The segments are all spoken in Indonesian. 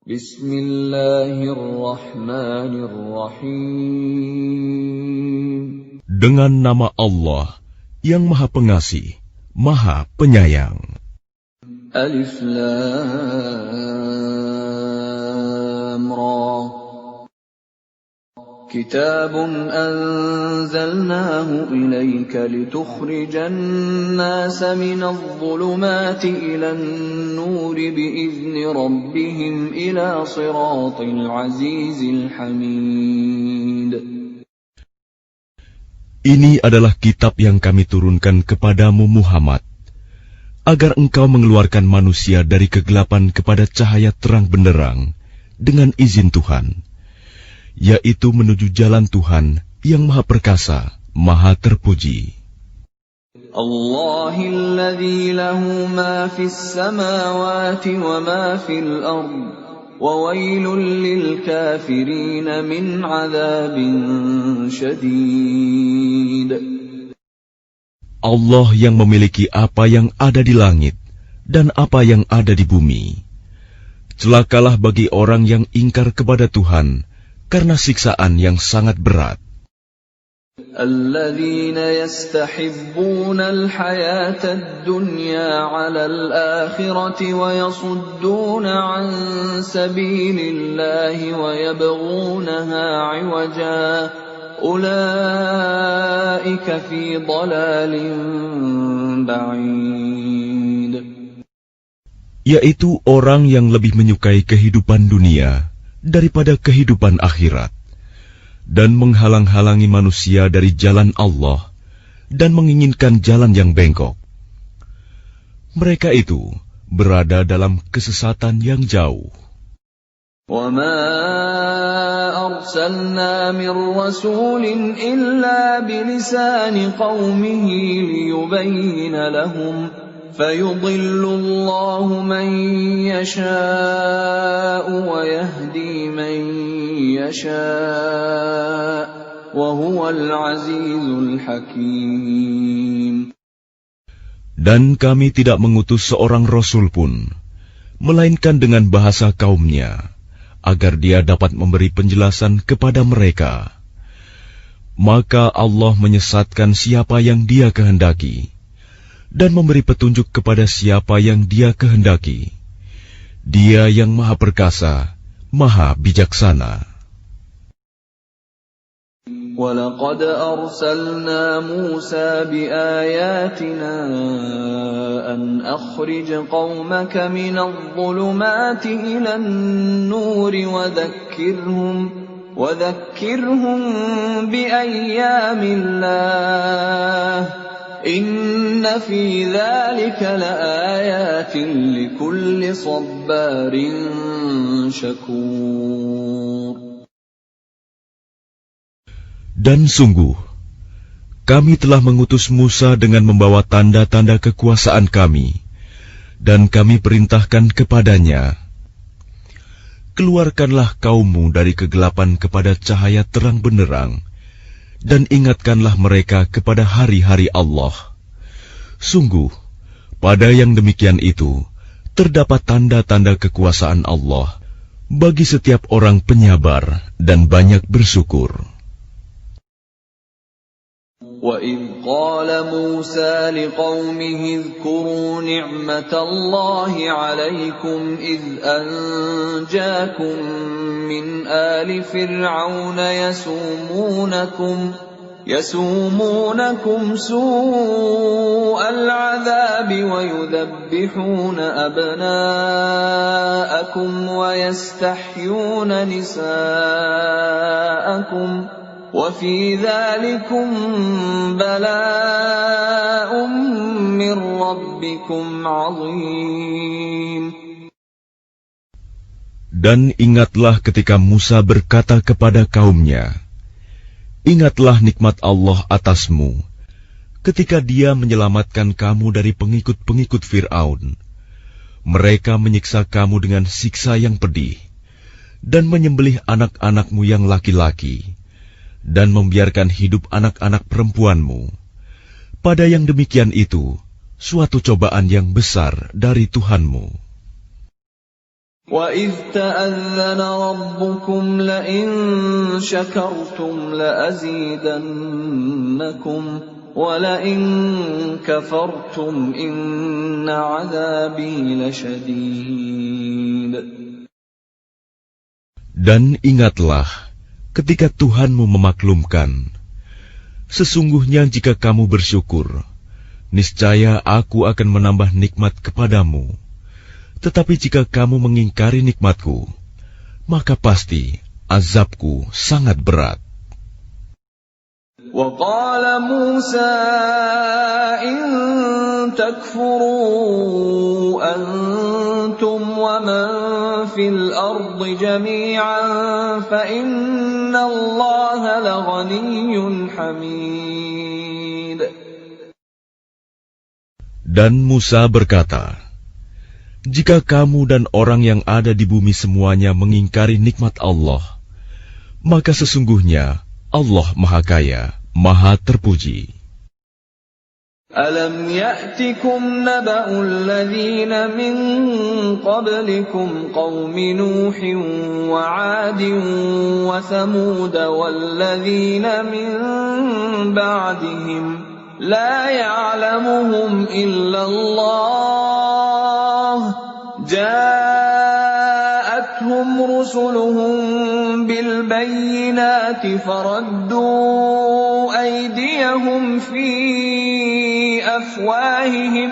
Bismillahirrahmanirrahim. Dengan nama Allah yang Maha Pengasih, Maha Penyayang. Alif Lam Ra. Kitabun anzalnahu ilayka litukhrijan nasa minadh dhulumati ilan nuri biizni rabbihim ila siratil azizil hamid. Ini adalah kitab yang kami turunkan kepadamu Muhammad, agar engkau mengeluarkan manusia dari kegelapan kepada cahaya terang benderang dengan izin Tuhan, yaitu menuju jalan Tuhan yang Maha Perkasa, Maha Terpuji. Allahilladzi lahu ma fis samawati wa ma fil ardh wa wailul lil kafirin min 'adzabin syadid. Allah yang memiliki apa yang ada di langit dan apa yang ada di bumi. Celakalah bagi orang yang ingkar kepada Tuhan karena siksaan yang sangat berat. Alladzina yastahibbuna al-hayata ad-dunya 'ala al-akhirati wa yasudduna 'an sabilillahi wa yabghunaha 'iwaja. Ulaika fi dhalalin ba'id. Yaitu orang yang lebih menyukai kehidupan dunia daripada kehidupan akhirat, dan menghalang-halangi manusia dari jalan Allah, dan menginginkan jalan yang bengkok. Mereka itu berada dalam kesesatan yang jauh. وَمَا أَرْسَلْنَا مِن رَّسُولٍ إِلَّا بِلِسَانِ قَوْمِهِ لِيُبَيِّنَ لَهُمْ فَيُضِلُّ اللَّهُ مَن يَشَاءُ وَيَهْدِي مَن يَشَاءُ وَهُوَ الْعَزِيزُ الْحَكِيمُ. Dan kami tidak mengutus seorang rasul pun, melainkan dengan bahasa kaumnya, agar dia dapat memberi penjelasan kepada mereka. Maka Allah menyesatkan siapa yang Dia kehendaki, dan memberi petunjuk kepada siapa yang Dia kehendaki. Dia yang Maha Perkasa, Maha Bijaksana. وَلَقَدْ أَرْسَلْنَا مُوسَى بِآيَاتِنَا أَنْ أَخْرِجْ قَوْمَكَ مِنَ الظُّلُمَاتِ إِلَى النُّورِ وَذَكِّرْهُم بِأَيَّامِ اللَّهِ إِنَّ فِي ذَلِكَ لَآيَاتٍ لِكُلِّ صَبَّارٍ شَكُورٍ. Dan sungguh, kami telah mengutus Musa dengan membawa tanda-tanda kekuasaan kami, dan kami perintahkan kepadanya, keluarkanlah kaummu dari kegelapan kepada cahaya terang benderang, dan ingatkanlah mereka kepada hari-hari Allah. Sungguh, pada yang demikian itu, terdapat tanda-tanda kekuasaan Allah bagi setiap orang penyabar dan banyak bersyukur. وَإِذْ قَالَ مُوسَى لِقَوْمِهِ اذْكُرُوا نِعْمَةَ اللَّهِ عَلَيْكُمْ إِذْ أَنْجَاكُمْ مِنْ آلِ فِرْعَوْنَ يَسُومُونَكُمْ سُوءَ الْعَذَابِ وَيُذَبِّحُونَ أَبْنَاءَكُمْ وَيَسْتَحْيُونَ نِسَاءَكُمْ وَفِي ذَلِكُمْ بَلَاءٌ مِّن رَّبِّكُمْ عَظِيمٌ. Dan ingatlah ketika Musa berkata kepada kaumnya, ingatlah nikmat Allah atasmu, ketika Dia menyelamatkan kamu dari pengikut-pengikut Fir'aun. Mereka menyiksa kamu dengan siksa yang pedih, dan menyembelih anak-anakmu yang laki-laki, dan membiarkan hidup anak-anak perempuanmu. Pada yang demikian itu, suatu cobaan yang besar dari Tuhanmu. وَإِذْ تَأَذَّنَ رَبُّكُمْ لَئِن شَكَرْتُمْ لَأَزِيدَنَّكُمْ وَلَئِن كَفَرْتُمْ إِنَّ عَذَابِي لَشَدِيدٌ. Dan ingatlah ketika Tuhanmu memaklumkan, sesungguhnya jika kamu bersyukur, niscaya aku akan menambah nikmat kepadamu. Tetapi jika kamu mengingkari nikmatku, maka pasti azabku sangat berat. وَقَالَ مُوسَى إِن تَكْفُرُوا أَنتُمْ وَمَن فِي الْأَرْضِ جَمِيعًا فَإِنَّ اللَّهَ لَغَنِيٌّ حَمِيدٌ. Dan Musa berkata, jika kamu dan orang yang ada di bumi semuanya mengingkari nikmat Allah, maka sesungguhnya Allah Maha Kaya, Maha Terpuji. أَلَمْ يَأْتِكُمْ نَبَأُ الَّذِينَ مِنْ قَبْلِكُمْ قَوْمِ نُوحٍ وَعَادٍ وَثَمُودَ وَالَّذِينَ مِنْ بَعْدِهِمْ لَا يَعْلَمُهُمْ إِلَّا اللَّهُ جَاءَتْهُمْ رُسُلُهُم بِالْبَيِّنَاتِ فَرَدُّوا أَيْدِيَهُمْ فِي أَفْوَاهِهِمْ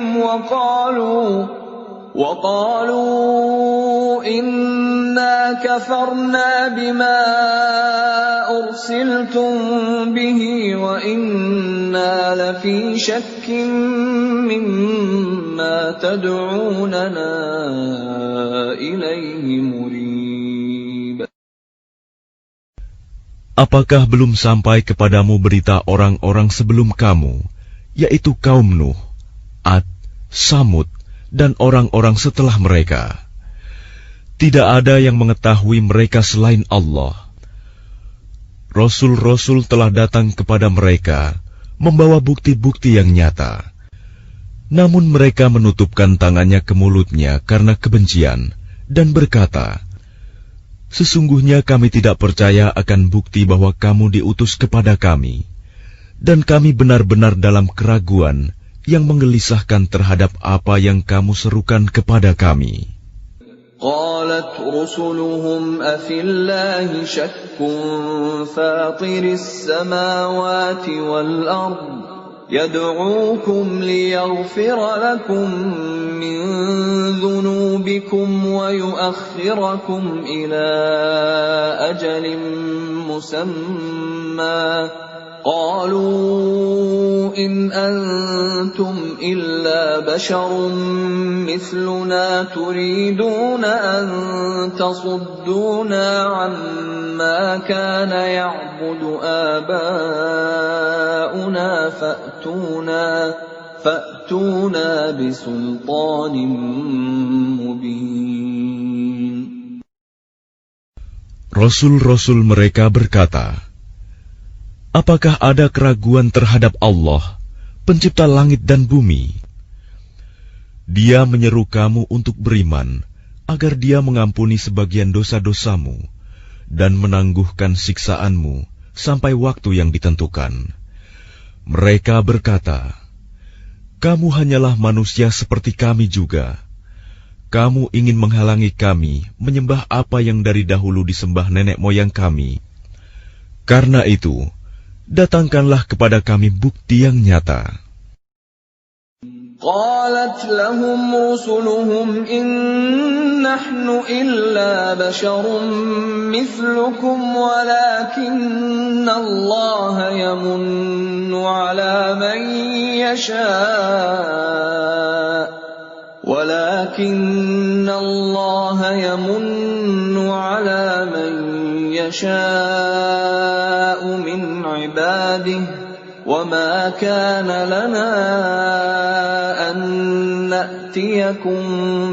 وَقَالُوا إِنَّا كَفَرْنَا بِمَا أُرْسِلْتُم بِهِ وَإِنَّا لَفِي شَكٍّ مِّمَّا تَدْعُونَنَا إِلَيْهِ مُرِيبٍ. Apakah belum sampai kepadamu berita orang-orang sebelum kamu, yaitu kaum Nuh, Ad, Samud, dan orang-orang setelah mereka? Tidak ada yang mengetahui mereka selain Allah. Rasul-rasul telah datang kepada mereka, membawa bukti-bukti yang nyata. Namun mereka menutupkan tangannya ke mulutnya karena kebencian, dan berkata, sesungguhnya kami tidak percaya akan bukti bahwa kamu diutus kepada kami, dan kami benar-benar dalam keraguan yang menggelisahkan terhadap apa yang kamu serukan kepada kami. قالت رسلهم أفي الله شك فاطر السماوات والأرض يدعوكم ليغفر لكم من ذنوبكم ويؤخركم إلى أجل مسمى قالوا إن أنتم إلا بشر مثلنا تريدون أن تصدونا عما كان يعبد آباؤنا فأتونا بسلطان مبين. Rasul-rasul mereka berkata, apakah ada keraguan terhadap Allah, pencipta langit dan bumi? Dia menyeru kamu untuk beriman, agar Dia mengampuni sebagian dosa-dosamu dan menangguhkan siksaanmu sampai waktu yang ditentukan. Mereka berkata, kamu hanyalah manusia seperti kami juga. Kamu ingin menghalangi kami menyembah apa yang dari dahulu disembah nenek moyang kami. Karena itu, datangkanlah kepada kami bukti yang nyata. قالت لهم رسلهم إن نحن إلا بشر مثلكم ولكن الله يمن على من يشاء من عباده وما كان لنا أن نأتيكم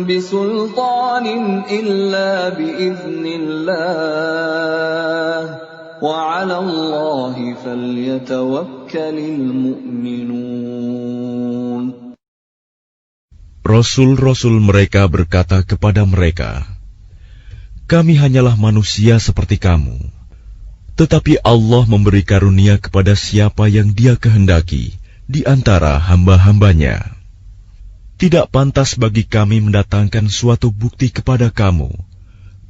بسلطان إلا بإذن الله وعلى الله فليتوكل المؤمنون. Rasul-rasul mereka berkata kepada mereka, Kami hanyalah manusia seperti kamu. Tetapi Allah memberi karunia kepada siapa yang Dia kehendaki di antara hamba-hambanya. Tidak pantas bagi kami mendatangkan suatu bukti kepada kamu,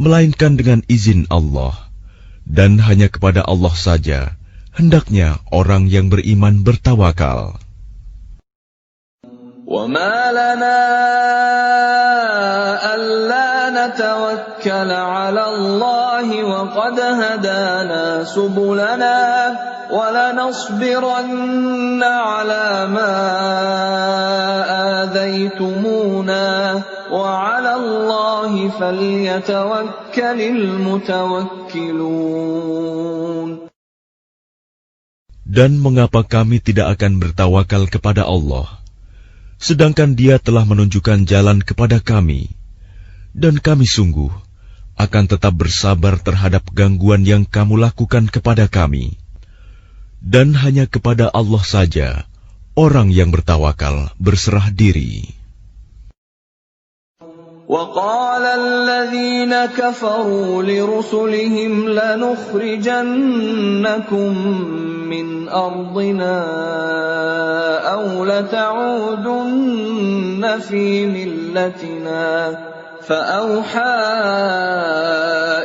melainkan dengan izin Allah, dan hanya kepada Allah saja hendaknya orang yang beriman bertawakal. وَمَا لَنَا أَلَّا نَتَوَكَّلَ عَلَى اللَّهِ وَقَدْ هَدَانَا سُبُلَنَا وَلَنَصْبِرَنَّ عَلَى مَا آذَيْتُمُونَا وَعَلَى اللَّهِ فَلْيَتَوَكَّلِ الْمُتَوَكِّلُونَ. Dan mengapa kami tidak akan bertawakal kepada Allah, sedangkan Dia telah menunjukkan jalan kepada kami, dan kami sungguh akan tetap bersabar terhadap gangguan yang kamu lakukan kepada kami. Dan hanya kepada Allah saja orang yang bertawakal berserah diri. وَقَالَ الَّذِينَ كَفَرُوا لِرُسُلِهِمْ لَنُخْرِجَنَّكُمْ مِنْ أَرْضِنَا أَوْ لَتَعُودُنَّ فِي مِلَّتِنَا فَأَوْحَى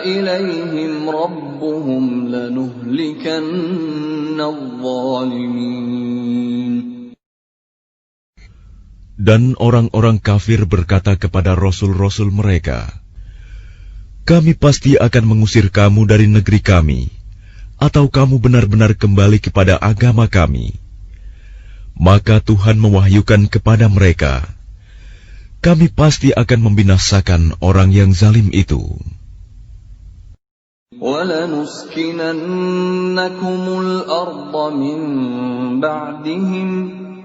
إِلَيْهِمْ رَبُّهُمْ لَنُهْلِكَنَّ الظَّالِمِينَ. Dan orang-orang kafir berkata kepada rasul-rasul mereka, "Kami pasti akan mengusir kamu dari negeri kami, atau kamu benar-benar kembali kepada agama kami." Maka Tuhan mewahyukan kepada mereka, "Kami pasti akan membinasakan orang yang zalim itu." وَلَنُسْكِنَنَّكُمُ الْأَرْضَ مِنْ بَعْدِهِمْ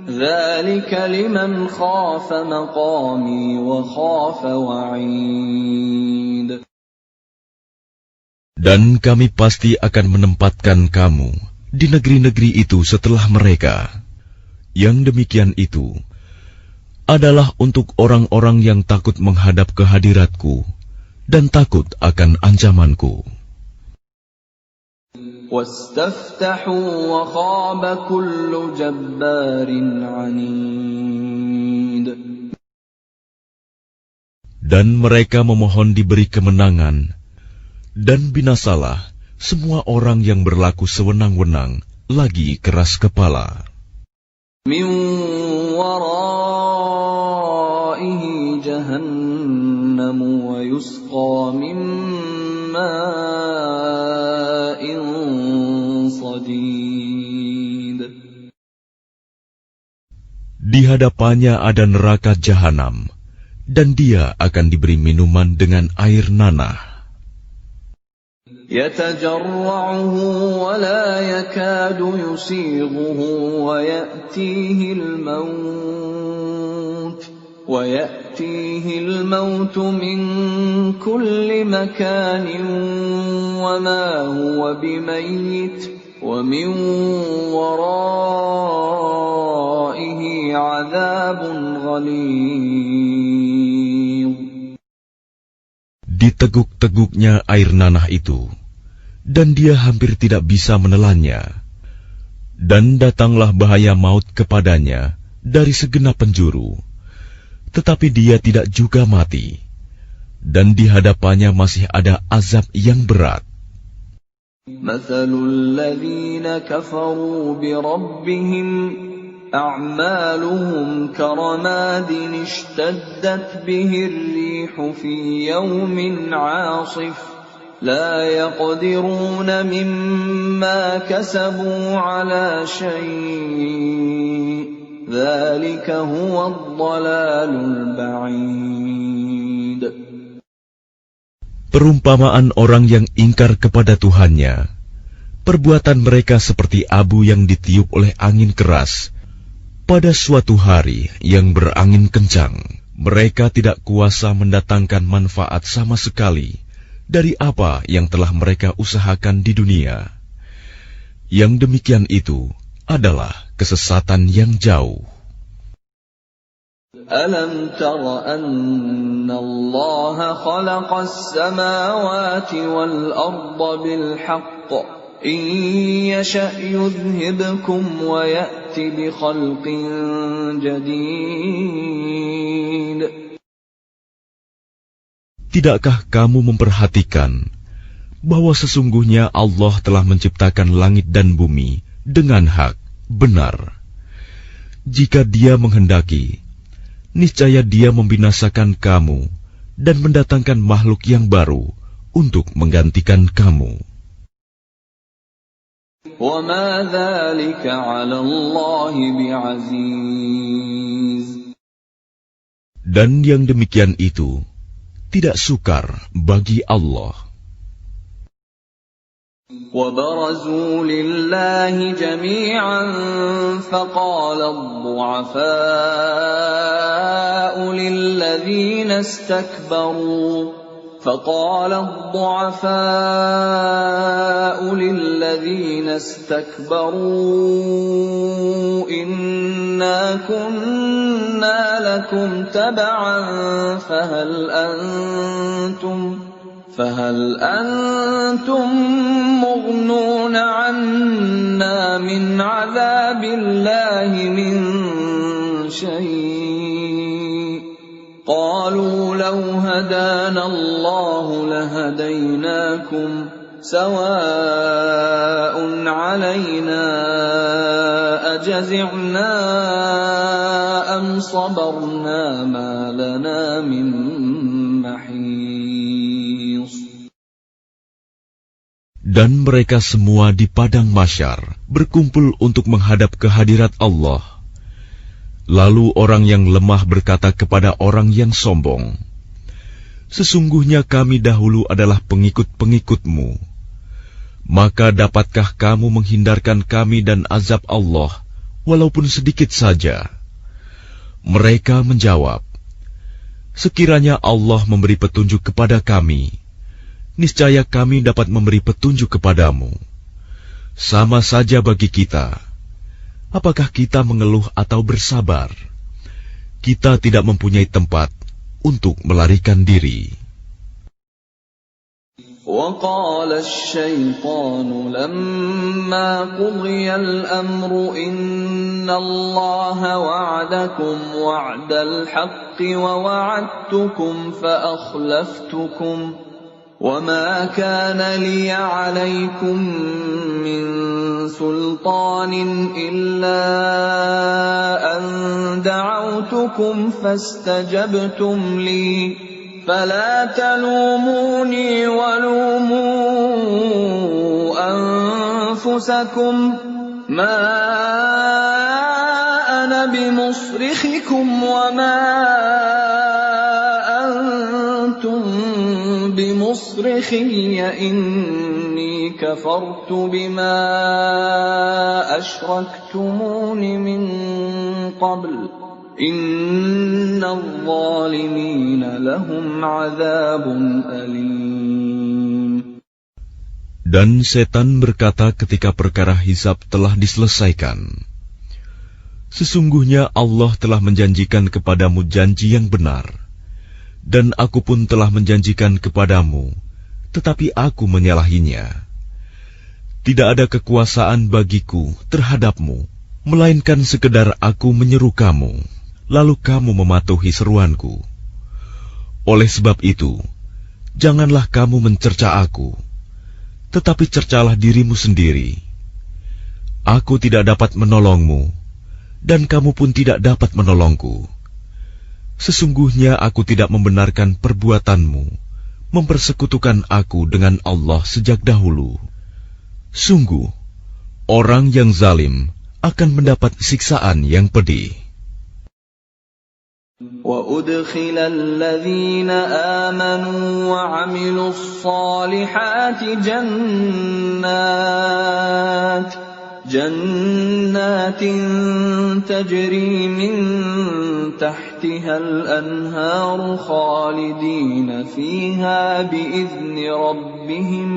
ذَلِكَ لِمَنْ خَافَ مَقَامِي وَخَافَ وَعِيدِ. Dan kami pasti akan menempatkan kamu di negeri-negeri itu setelah mereka. Yang demikian itu adalah untuk orang-orang yang takut menghadap kehadiratku dan takut akan ancamanku. وَاسْتَفْتَحُوا وَخَابَ كُلُّ جَبَّارٍ عَنِيدٍ. Dan mereka memohon diberi kemenangan, dan binasalah semua orang yang berlaku sewenang-wenang lagi keras kepala. مِنْ وَرَائِهِ جَهَنَّمُ وَيُسْقَى مِنْ مَاءٍ صَدِيدٍ. Di hadapannya ada neraka jahanam, dan dia akan diberi minuman dengan air nanah. يَتَجَرَّعُهُ وَلَا يَكَادُ يُسِيغُهُ وَيَأْتِيهِ الْمَوْتُ مِنْ كُلِّ مَكَانٍ وَمَا هُوَ بِمَيِّتٍ وَمِنْ وَرَائِهِ عَذَابٌ غَلِيظٌ. Diteguk-teguknya air nanah itu, dan dia hampir tidak bisa menelannya. Dan datanglah bahaya maut kepadanya dari segenap penjuru, tetapi dia tidak juga mati, dan di hadapannya masih ada azab yang berat. مَثَلُ الَّذِينَ كَفَرُوا بِرَبِّهِمْ أَعْمَالُهُمْ كَرَمَادٍ اشْتَدَّتْ بِهِ الرِّيحُ فِي يَوْمٍ عَاصِفٍ لَا يَقْدِرُونَ مِمَّا كَسَبُوا عَلَى شَيْءٍ ذَلِكَ هُوَ الضَّلَالُ الْبَعِيدُ. Perumpamaan orang yang ingkar kepada Tuhannya, perbuatan mereka seperti abu yang ditiup oleh angin keras pada suatu hari yang berangin kencang. Mereka tidak kuasa mendatangkan manfaat sama sekali dari apa yang telah mereka usahakan di dunia. Yang demikian itu adalah kesesatan yang jauh. أَلَمْ تَرَ أَنَّ اللَّهَ خَلَقَ السَّمَاوَاتِ وَالْأَرْضَ بِالْحَقِّ إِن يَشَأْ يُذْهِبْكُمْ وَيَأْتِ بِخَلْقٍ جَدِيدٍ. Tidakkah kamu memperhatikan bahwa sesungguhnya Allah telah menciptakan langit dan bumi dengan hak, benar. Jika Dia menghendaki, niscaya Dia membinasakan kamu dan mendatangkan makhluk yang baru untuk menggantikan kamu. وَمَا ذَلِكَ عَلَى اللَّهِ بِعَزِيزٍ. Dan yang demikian itu tidak sukar bagi Allah. وَبَرَزُوا لِلَّهِ جَمِيعًا فَقَالَ الضُّعَفَاءُ لِلَّذِينَ اسْتَكْبَرُوا إِنَّا كُنَّا لَكُمْ تَبَعًا فَهَلْ أَنْتُمْ مُغْنُونَ عَنَّا مِنْ عَذَابِ اللَّهِ مِنْ شَيْءٍ قَالُوا لَوْ هَدَانَا اللَّهُ لَهَدَيْنَاكُمْ سَوَاءٌ عَلَيْنَا أَجَزِعْنَا أَمْ صَبَرْنَا مَا لَنَا مِنْ مَحِيصٍ. Dan mereka semua di padang mahsyar berkumpul untuk menghadap kehadirat Allah. Lalu orang yang lemah berkata kepada orang yang sombong, "Sesungguhnya kami dahulu adalah pengikut-pengikutmu. Maka dapatkah kamu menghindarkan kami dan azab Allah, walaupun sedikit saja?" Mereka menjawab, "Sekiranya Allah memberi petunjuk kepada kami, niscaya kami dapat memberi petunjuk kepadamu. Sama saja bagi kita. Apakah kita mengeluh atau bersabar? Kita tidak mempunyai tempat untuk melarikan diri." وَقَالَ الشَّيْطَانُ لَمَّا قُضِيَ الْأَمْرُ إِنَّ اللَّهَ وَعَدَكُمْ وَعْدَ الْحَقِّ وَوَعَدتُّكُمْ فَأَخْلَفْتُكُمْ وَمَا كَانَ لِيَ عَلَيْكُمْ مِنْ سُلْطَانٍ إِلَّا أَنْ دَعَوْتُكُمْ فَاسْتَجَبْتُمْ لِي فَلَا تَلُومُونِي وَلُومُوا أَنفُسَكُمْ مَا أَنَا بِمُصْرِخِكُمْ وَمَا أَنْتُمْ بِمُصْرِخِيَّ إِنِّي كَفَرْتُ بِمَا أَشْرَكْتُمُونِ مِنْ قَبْلُ إِنَّ الظَّالِمِينَ لَهُمْ عَذَابٌ أَلِيمٌ. Dan setan berkata ketika perkara hisab telah diselesaikan, "Sesungguhnya Allah telah menjanjikan kepadamu janji yang benar, dan aku pun telah menjanjikan kepadamu, tetapi aku menyalahinya. Tidak ada kekuasaan bagiku terhadapmu, melainkan sekedar aku menyeru kamu, lalu kamu mematuhi seruanku. Oleh sebab itu, janganlah kamu mencerca aku, tetapi cercalah dirimu sendiri. Aku tidak dapat menolongmu, dan kamu pun tidak dapat menolongku. Sesungguhnya aku tidak membenarkan perbuatanmu, mempersekutukan aku dengan Allah sejak dahulu. Sungguh, orang yang zalim akan mendapat siksaan yang pedih." وَأُدْخِلَ الَّذِينَ آمَنُوا وَعَمِلُوا الصَّالِحَاتِ جَنَّاتٍ تَجْرِي مِن تَحْتِهَا الْأَنْهَارُ خَالِدِينَ فِيهَا بِإِذْنِ رَبِّهِمْ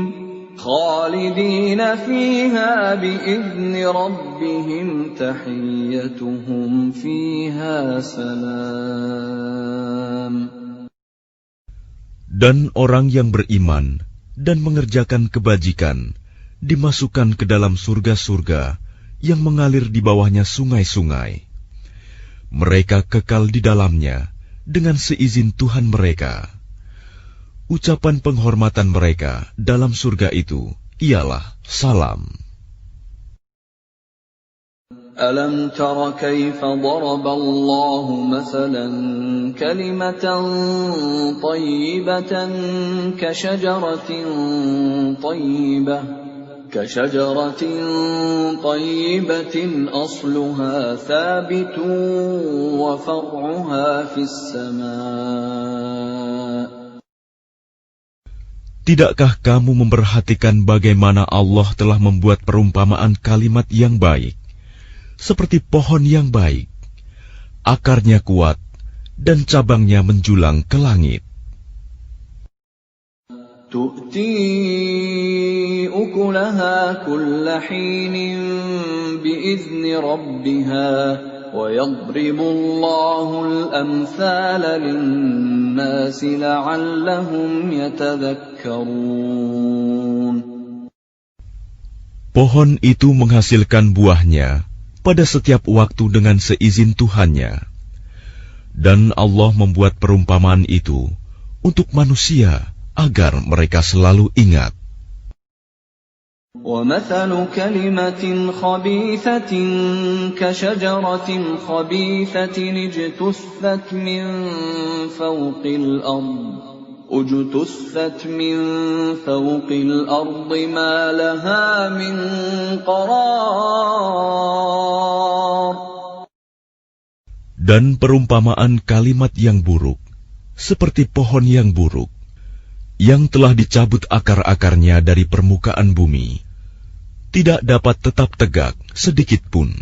خالدين فيها بإذن ربهم تحيتهم فيها سلام. Dan orang yang beriman dan mengerjakan kebajikan dimasukkan ke dalam surga-surga yang mengalir di bawahnya sungai-sungai. Mereka kekal di dalamnya dengan seizin Tuhan mereka. Ucapan penghormatan mereka dalam surga itu ialah salam. Alam tara kaifa daraba Allah mathalan kalimatan tayyibatan kashajaratin tayyibatin asluha thabitun wa far'uha fis sama'. Tidakkah kamu memperhatikan bagaimana Allah telah membuat perumpamaan kalimat yang baik, seperti pohon yang baik, akarnya kuat, dan cabangnya menjulang ke langit. Tu'ti ukulaha kulla hinin bi'izni rabbiha wa yadribu Allahul amthala linnasi la'allahum yatadhakkarun. Pohon itu menghasilkan buahnya pada setiap waktu dengan seizin Tuhannya. Dan Allah membuat perumpamaan itu untuk manusia agar mereka selalu ingat. وَمَثَلُ كَلِمَةٍ خَبِيثَةٍ كَشَجَرَةٍ خَبِيثَةٍ اجْتُثَّتْ مِنْ فَوْقِ الْأَرْضِ مَا لَهَا مِنْ قَرَارٍ. Dan perumpamaan kalimat yang buruk, seperti pohon yang buruk, yang telah dicabut akar-akarnya dari permukaan bumi, tidak dapat tetap tegak sedikit pun.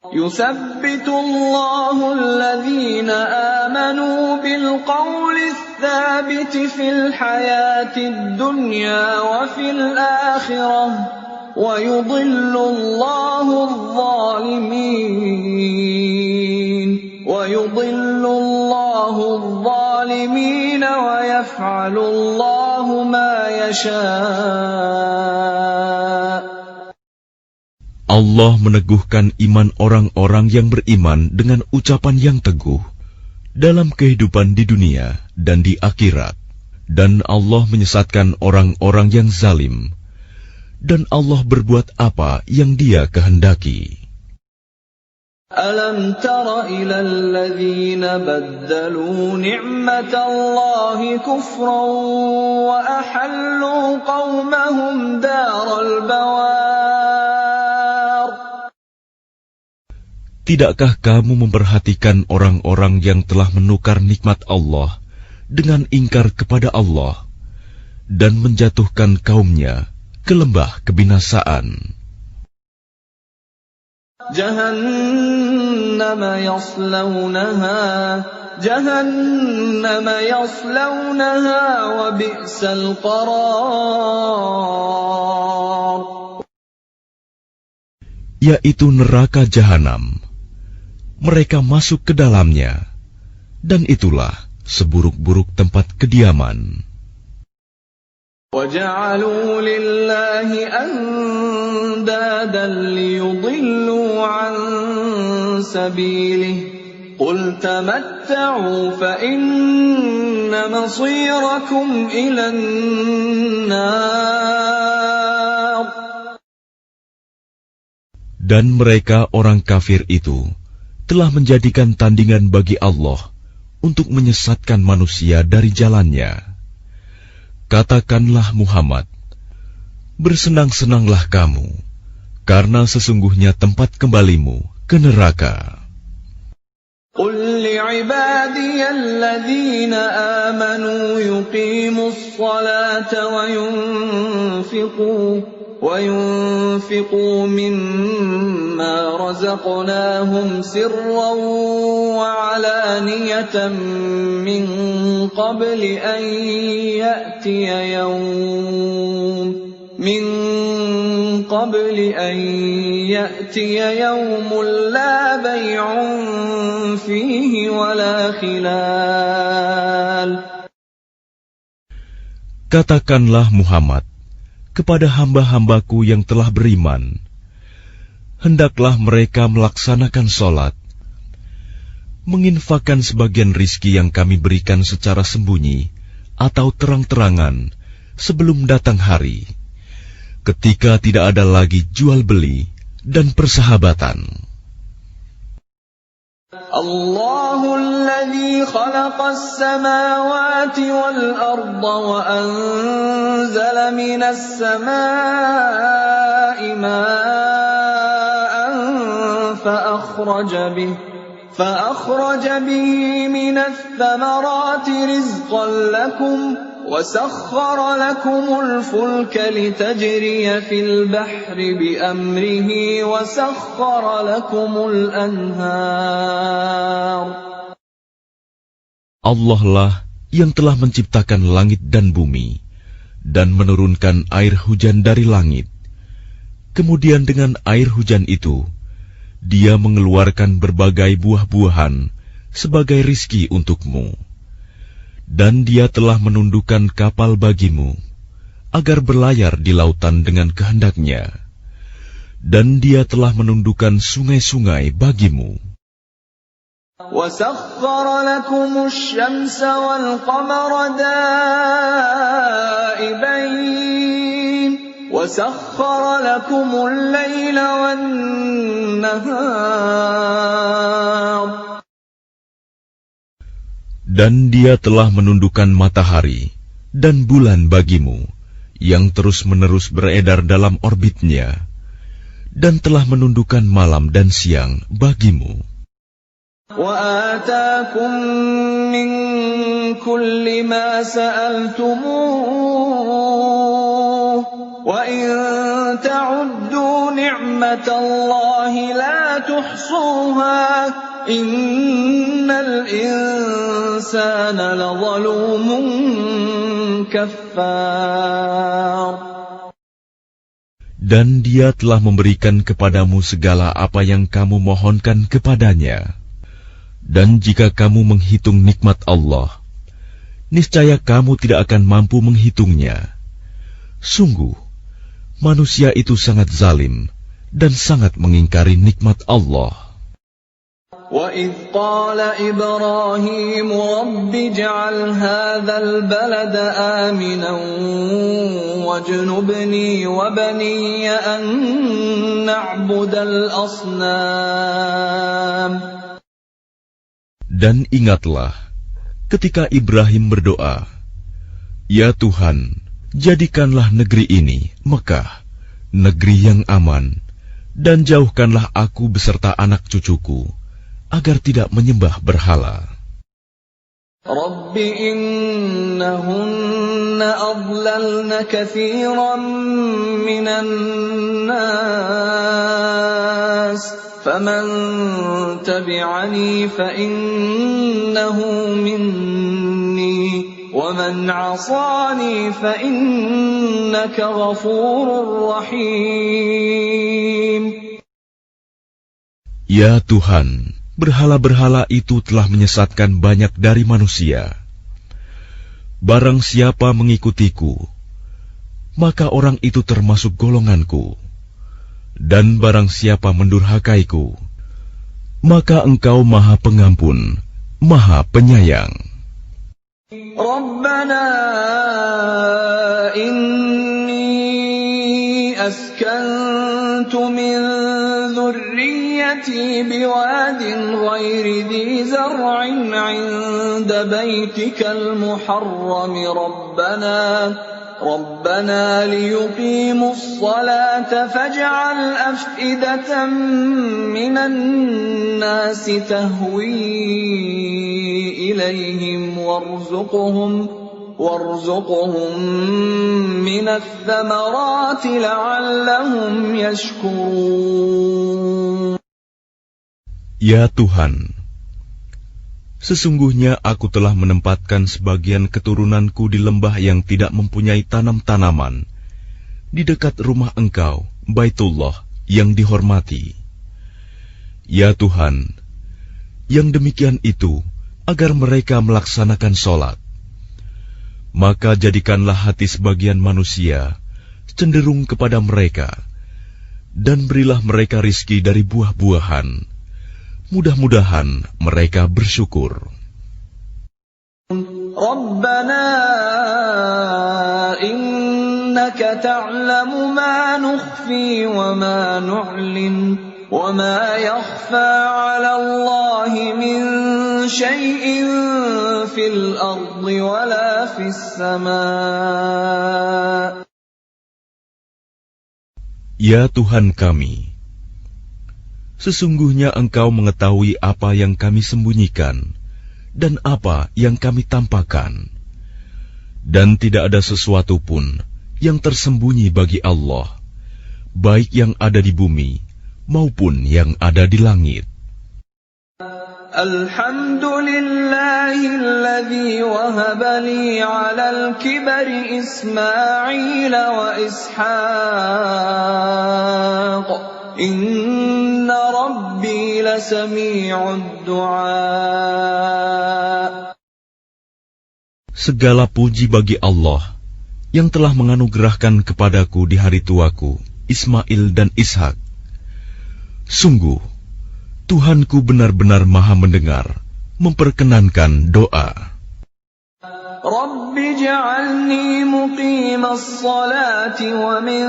Yusabbitu Allahu alladhina amanu bil qawli tsabiti fil hayatid dunya wa fil akhirah wa yudhillu Allahu adh-dhalimin wa yudhillu Allahu adh-dhalimin wa yaf'alu Allahu ma yasha'. Allah meneguhkan iman orang-orang yang beriman dengan ucapan yang teguh dalam kehidupan di dunia dan di akhirat. Dan Allah menyesatkan orang-orang yang zalim. Dan Allah berbuat apa yang Dia kehendaki. Alam tara ila alladhina baddalu ni'matallahi kufran wa ahallu qawmahum daral bawar. Tidakkah kamu memperhatikan orang-orang yang telah menukar nikmat Allah dengan ingkar kepada Allah dan menjatuhkan kaumnya ke lembah kebinasaan? Jahannama yaslawnaha wa bi'sal qarar. Yaitu neraka Jahanam. Mereka masuk ke dalamnya, dan itulah seburuk-buruk tempat kediaman. وَجَعَلُوا لِلَّهِ أَنْدَادًا لِيُضِلُّوا عَنْ سَبِيلِهِ قُلْ تَمَتَّعُوا فَإِنَّ مَصِيرَكُمْ إِلَى النَّارِ. Dan mereka orang kafir itu telah menjadikan tandingan bagi Allah untuk menyesatkan manusia dari jalannya. Katakanlah Muhammad, bersenang-senanglah kamu, karena sesungguhnya tempat kembalimu ke neraka. قُلْ لِعِبَادِيَ الَّذِينَ آمَنُوا يُقِيمُوا الصَّلَاةَ وَيُنْفِقُوا مِمَّا رَزَقْنَاهُمْ سِرًّا وَعَلَانِيَةً مِنْ قَبْلِ أَنْ يَأْتِيَ يَوْمٌ من قبل أن يأتي يوم لا بيع فيه ولا خلال. Katakanlah Muhammad kepada hamba-hambaku yang telah beriman, hendaklah mereka melaksanakan sholat, menginfakkan sebagian rizki yang kami berikan secara sembunyi atau terang-terangan sebelum datang hari, ketika tidak ada lagi jual beli dan persahabatan. الله الذي خلق السماوات والأرض وأنزل من السماء ماء فأخرج به من الثمرات رزقا لكم وسخر لكم الفلك لتجري في البحر بأمره وسخر لكم الأنهار. Allah lah yang telah menciptakan langit dan bumi dan menurunkan air hujan dari langit. Kemudian dengan air hujan itu, Dia mengeluarkan berbagai buah-buahan sebagai rizki untukmu. Dan Dia telah menundukkan kapal bagimu, agar berlayar di lautan dengan kehendaknya. Dan Dia telah menundukkan sungai-sungai bagimu. وَسَخَّرَ لَكُمُ الشَّمْسَ وَالْقَمَرَ دَائِبَيْنِ وَسَخَّرَ لَكُمُ اللَّيْلَ وَالنَّهَارَ. Dan Dia telah menundukkan matahari dan bulan bagimu, yang terus-menerus beredar dalam orbitnya, dan telah menundukkan malam dan siang bagimu. وَآتَاكُم مِّن كُلِّ مَا سَأَلْتُمُوهُ وَإِن تَعُدُّوا نِعْمَةَ اللَّهِ لَا تُحْصُوهَا إِنَّ الْإِنسَانَ لَظَلُومٌ كَفَّارٌ. Dan Dia telah memberikan kepadamu segala apa yang kamu mohonkan kepadanya. Dan jika kamu menghitung nikmat Allah, niscaya kamu tidak akan mampu menghitungnya. Sungguh, manusia itu sangat zalim dan sangat mengingkari nikmat Allah. وَإِذْ قَالَ إِبْرَاهِيمُ رَبِّ اجْعَلْ هَذَا الْبَلَدَ آمِنًا وَاجْنُبْنِي وَبَنِيَّ أَن نَّعْبُدَ الْأَصْنَامَ. Dan ingatlah ketika Ibrahim berdoa, "Ya Tuhan, jadikanlah negeri ini, Mekah, negeri yang aman, dan jauhkanlah aku beserta anak cucuku, agar tidak menyembah berhala." رَبِّ إِنَّهُنَّ أَضْلَلْنَ كَثِيرًا مِّنَ النَّاسِ فَمَن تَبِعَنِي فَإِنَّهُ مِنِّي وَمَنْ عَصَانِي فَإِنَّكَ غَفُورٌ رَّحِيمٌ. Ya Tuhan, berhala-berhala itu telah menyesatkan banyak dari manusia. Barang siapa mengikutiku, maka orang itu termasuk golonganku. Dan barang siapa mendurhakaiku, maka Engkau Maha Pengampun, Maha Penyayang. Rabbana inni askantu min dhurriyyati biwadin ghairi dhi zar'in 'inda baytikal muharram ربنا ليقيموا الصلاة فاجعل أفئدة من الناس تهوي إليهم وارزقهم من الثمرات لعلهم يشكرون. Ya Tuhan, sesungguhnya aku telah menempatkan sebagian keturunanku di lembah yang tidak mempunyai tanam-tanaman, di dekat rumah Engkau, Baitullah yang dihormati. Ya Tuhan, yang demikian itu agar mereka melaksanakan sholat. Maka jadikanlah hati sebagian manusia cenderung kepada mereka, dan berilah mereka rizki dari buah-buahan. Mudah-mudahan mereka bersyukur. Rabbana innaka ta'lamu ma nukhfi wa ma nu'lin wa ma yakhfa 'ala Allahi min syai'in fil ardi wa la fis sama'. Ya Tuhan kami, sesungguhnya Engkau mengetahui apa yang kami sembunyikan dan apa yang kami tampakkan, dan tidak ada sesuatu pun yang tersembunyi bagi Allah, baik yang ada di bumi maupun yang ada di langit. Alhamdulillahilladzi wahaba li 'alal kibari Ismail wa Ishaq. Inna Rabbi lasami'ud du'a. Segala puji bagi Allah yang telah menganugerahkan kepadaku di hari tuaku Ismail dan Ishak. Sungguh Tuhanku benar-benar Maha mendengar, memperkenankan doa. Rabbi ja'alni muqimas salati wa min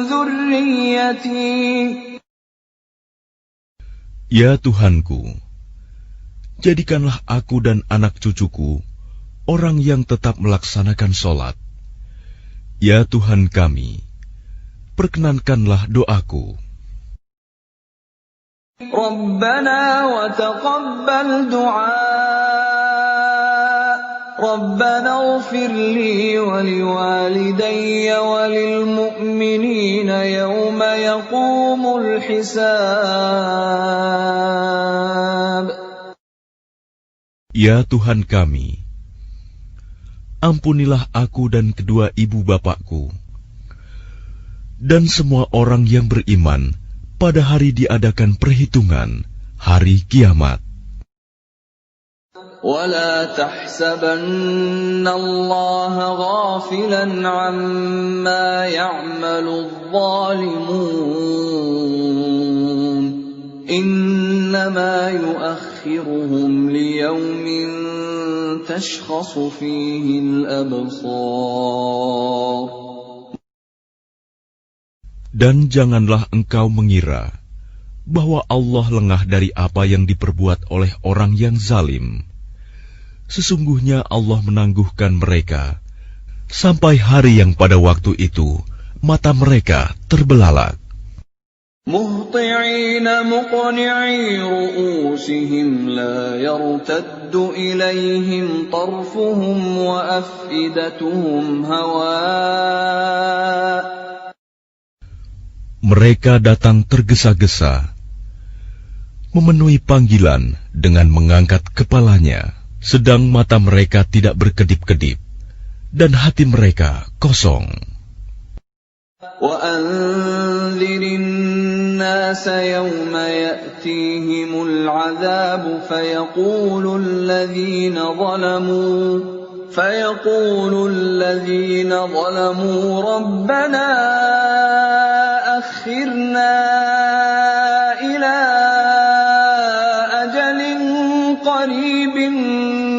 dzurriyyati. Ya Tuhanku, jadikanlah aku dan anak cucuku orang yang tetap melaksanakan sholat. Ya Tuhan kami, perkenankanlah doaku. Rabbana wa taqabbal du'a. Rabbana ighfir li wa liwalidayya wa lil mu'minina yawma yaqumul hisab. Ya Tuhan kami, ampunilah aku dan kedua ibu bapakku, dan semua orang yang beriman pada hari diadakan perhitungan, hari kiamat. وَلَا تَحْسَبَنَّ اللَّهَ غَافِلًا عَمَّا يَعْمَلُ الظَّالِمُونَ إِنَّمَا يُؤَخِّرُهُمْ لِيَوْمٍ تَشْخَصُ فِيهِ الْأَبْصَارُ. Dan janganlah engkau mengira bahwa Allah lengah dari apa yang diperbuat oleh orang yang zalim. Sesungguhnya Allah menangguhkan mereka sampai hari yang pada waktu itu mata mereka terbelalak. Muhti'ina muqni'i ru'usihim la yartaddu ilaihim tarfuhum wa af'idatuhum hawa'. Mereka datang tergesa-gesa, memenuhi panggilan dengan mengangkat kepalanya, sedang mata mereka tidak berkedip-kedip, dan hati mereka kosong. وَأَنذِرِ النَّاسَ يَوْمَ يَأْتِيهِمُ الْعَذَابُ فَيَقُولُ الَّذِينَ ظَلَمُوا رَبَّنَا أَخِّرْنَا إِلَى أَجَلٍ قَرِيبٍ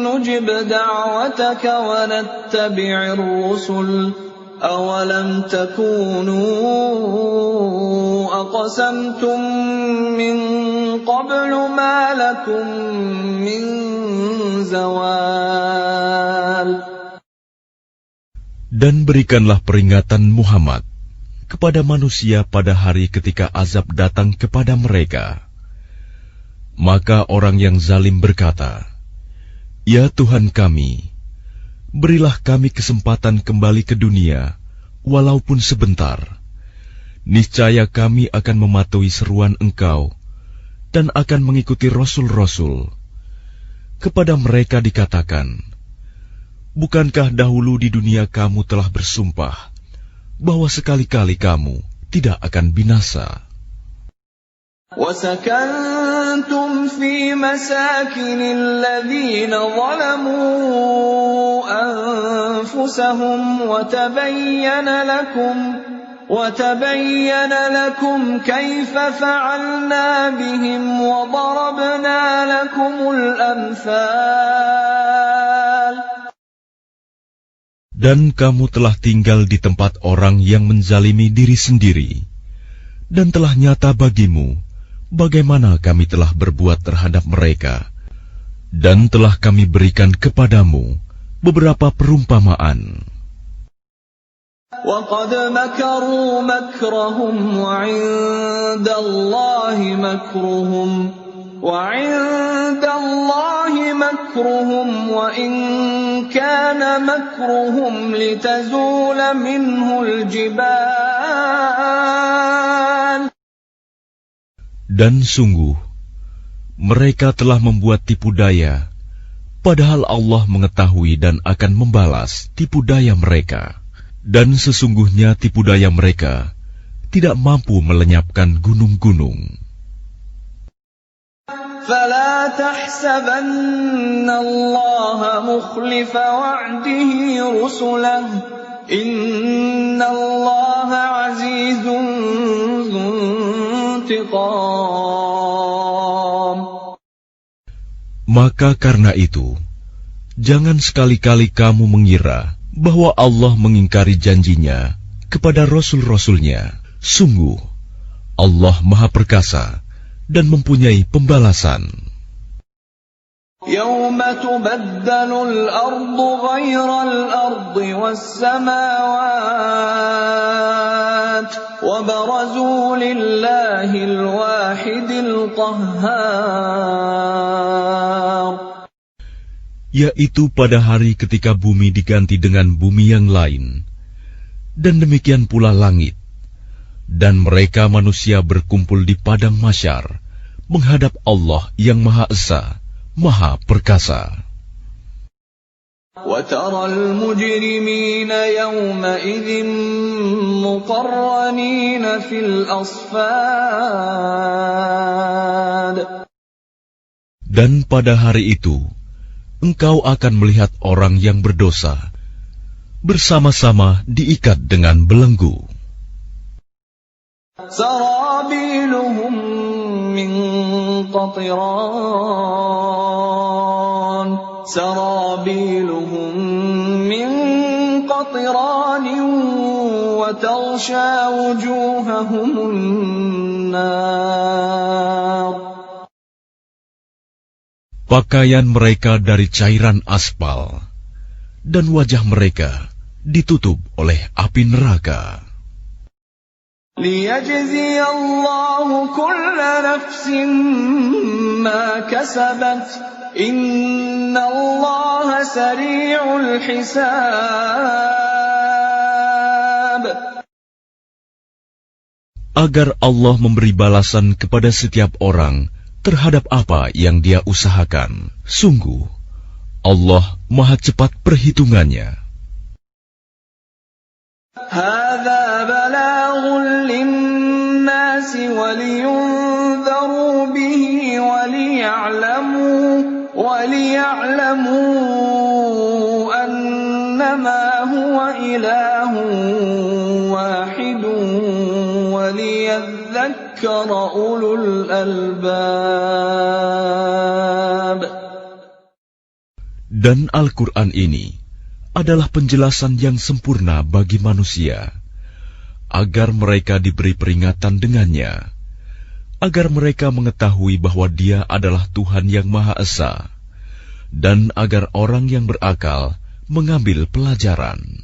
نُجِبْ دَعْوَتَكَ وَنَتَّبِعِ الرُّسُلَ أَوَلَمْ تَكُونُوا أَقْسَمْتُم مِّن قَبْلُ مَا لَكُم مِّن زَوَالٍ. Dan berikanlah peringatan Muhammad kepada manusia pada hari ketika azab datang kepada mereka. Maka orang yang zalim berkata, Ya Tuhan kami, berilah kami kesempatan kembali ke dunia, walaupun sebentar. Niscaya kami akan mematuhi seruan Engkau, dan akan mengikuti Rasul-Rasul. Kepada mereka dikatakan, Bukankah dahulu di dunia kamu telah bersumpah bahwa sekali-kali kamu tidak akan binasa. وَسَكَنْتُمْ فِي مَسَاكِنِ الَّذِينَ ظَلَمُوا أَنفُسَهُمْ وَتَبَيَّنَ لَكُمْ كَيْفَ فَعَلْنَا بِهِمْ وَضَرَبْنَا لَكُمُ الْأَمْثَالَ. Dan kamu telah tinggal di tempat orang yang menzalimi diri sendiri, dan telah nyata bagimu bagaimana kami telah berbuat terhadap mereka, dan telah kami berikan kepadamu beberapa perumpamaan. وَقَدْ مَكَرُوا مَكْرَهُمْ وَعِندَ اللَّهِ مَكْرُهُمْ وَإِنْ كَانَ مَكْرُهُمْ لِتَزُولَ مِنْهُ الْجِبَالُ. Dan sungguh, mereka telah membuat tipu daya, padahal Allah mengetahui dan akan membalas tipu daya mereka. Dan sesungguhnya tipu daya mereka tidak mampu melenyapkan gunung-gunung. فَلَا تَحْسَبَنَّ اللَّهَ مُخْلِفَ وَعْدِهِ رُسُلَهُ إِنَّ اللَّهَ عَزِيزٌ ذُو انتِقَامٍ. Maka karena itu, jangan sekali-kali kamu mengira bahwa Allah mengingkari janjinya kepada Rasul-Rasulnya. Sungguh, Allah Maha Perkasa dan mempunyai pembalasan. يَوْمَ تُبَدَّلُ الْأَرْضُ غَيْرَ الْأَرْضِ وَالسَّمَاوَاتُ وَبَرَزُوا لِلَّهِ الْوَاحِدِ الْقَهَّارِ. Yaitu pada hari ketika bumi diganti dengan bumi yang lain, dan demikian pula langit, dan mereka manusia berkumpul di padang mahsyar menghadap Allah yang Maha Esa, Maha Perkasa. وَتَرَى الْمُجْرِمِينَ يَوْمَئِذٍ مُقَرَّنِينَ فِي الْأَصْفَادِ. Dan pada hari itu, engkau akan melihat orang yang berdosa bersama-sama diikat dengan belenggu. سَرَابِيلُهُم مِّن قَطِرَانٍ وَتَغْشَىٰ وُجُوهَهُمُ النَّارُ. Pakaian mereka dari cairan aspal, dan wajah mereka ditutup oleh api neraka. لِيَجْزِيَ اللَّهُ كُلَّ نَفْسٍ مَا كَسَبَتْ إِنَّ اللَّهَ سَرِيعُ الْحِسَابِ. Agar Allah memberi balasan kepada setiap orang terhadap apa yang dia usahakan. Sungguh, Allah Maha cepat perhitungannya. هَذَا بَلَاغٌ لِلنَّاسِ وَلِيُنذَرُوا بِهِ وَلِيَعْلَمُوا أَنَّمَا هُوَ إِلَٰهٌ وَاحِدٌ وَلِيَذَّكَّرَ أُولُو الْأَلْبَابِ. Dan Al-Quran ini adalah penjelasan yang sempurna bagi manusia, agar mereka diberi peringatan dengannya, agar mereka mengetahui bahwa Dia adalah Tuhan yang Maha Esa, dan agar orang yang berakal mengambil pelajaran.